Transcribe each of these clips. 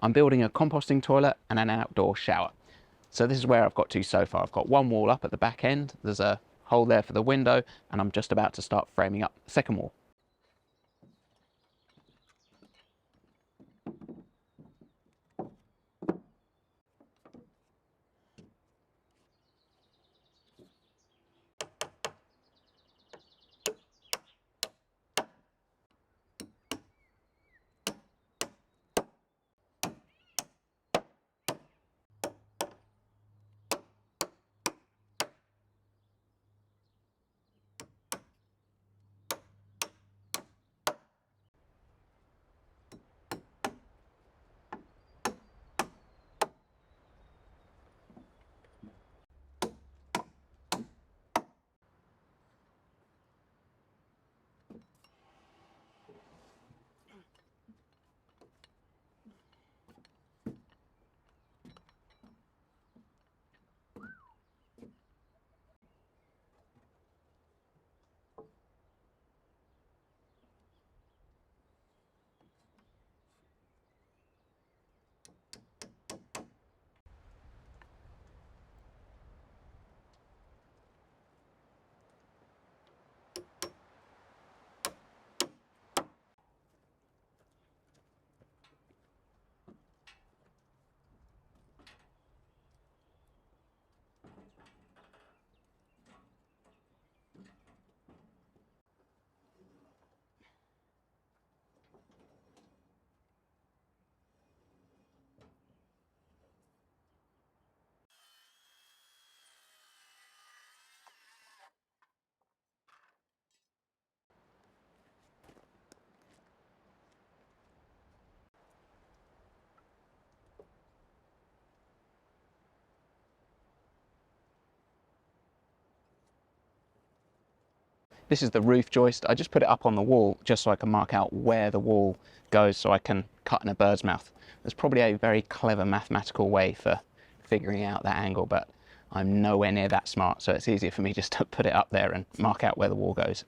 I'm building a composting toilet and an outdoor shower. So this is where I've got to so far. I've got one wall up at the back end, there's a hole there for the window, and I'm just about to start framing up the second wall. This is the roof joist. I just put it up on the wall just so I can mark out where the wall goes so I can cut in a bird's mouth. There's probably a very clever mathematical way for figuring out that angle, but I'm nowhere near that smart, so it's easier for me just to put it up there and mark out where the wall goes.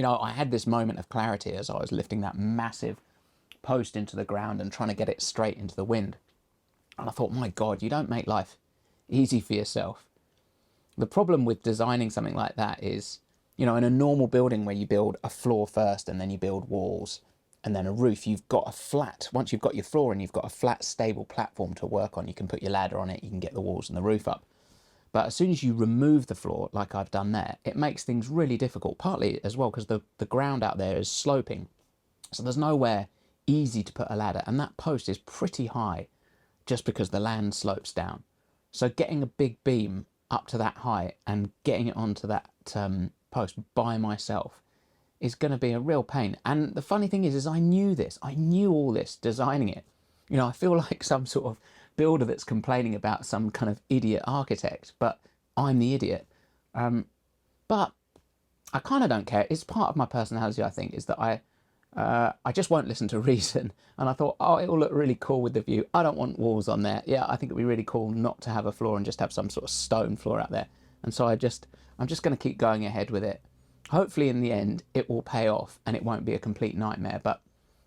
You know, I had this moment of clarity as I was lifting that massive post into the ground and trying to get it straight into the wind. And I thought, my God, you don't make life easy for yourself. The problem with designing something like that is, you know, in a normal building where you build a floor first and then you build walls, And then a roof, you've got a flat, once you've got your floor and you've got a flat, stable platform to work on, you can put your ladder on it, you can get the walls and the roof up. But as soon as you remove the floor, like I've done there, it makes things really difficult, partly as well because the ground out there is sloping. So there's nowhere easy to put a ladder. And that post is pretty high just because the land slopes down. So getting a big beam up to that height and getting it onto that post by myself is going to be a real pain. And the funny thing is I knew this. I knew all this designing it. You know, I feel like some sort of builder that's complaining about some kind of idiot architect, but I'm the idiot. But I kind of don't care. It's part of my personality, I think, is that I just won't listen to reason. And I thought, oh, it'll look really cool with the view. I don't want walls on there. Yeah, I think it'd be really cool not to have a floor and just have some sort of stone floor out there. And so I'm just going to keep going ahead with it. Hopefully in the end it will pay off and it won't be a complete nightmare, but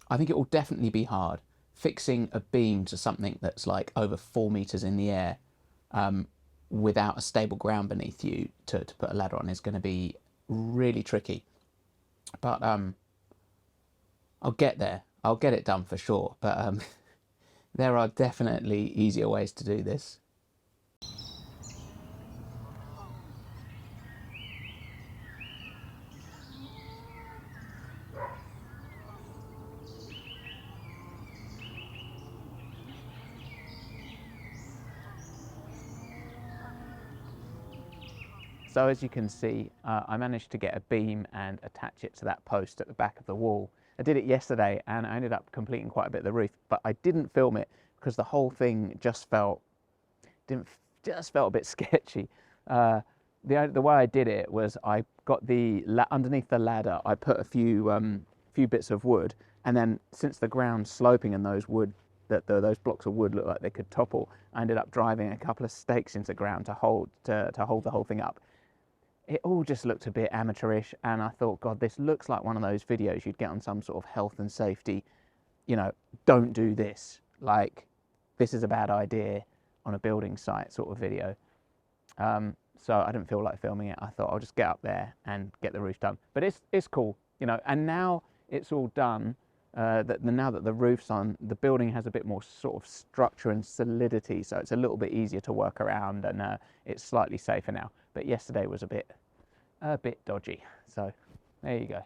I think it will definitely be hard. Fixing a beam to something that's like over 4 meters in the air without a stable ground beneath you to put a ladder on is going to be really tricky. But I'll get there. I'll get it done for sure. But there are definitely easier ways to do this. So as you can see, I managed to get a beam and attach it to that post at the back of the wall. I did it yesterday and I ended up completing quite a bit of the roof, but I didn't film it because the whole thing just felt a bit sketchy. The way I did it was I got underneath the ladder, I put a few bits of wood, and then since the ground's sloping and those blocks of wood look like they could topple, I ended up driving a couple of stakes into the ground to hold the whole thing up. It all just looked a bit amateurish, and I thought, God, this looks like one of those videos you'd get on some sort of health and safety, you know, don't do this, like this is a bad idea on a building site sort of video. So I didn't feel like filming it. I thought I'll just get up there and get the roof done. But it's cool, you know, and now it's all done. Now that the roof's on, the building has a bit more sort of structure and solidity, so it's a little bit easier to work around, and it's slightly safer now. But yesterday was a bit dodgy, so there you go.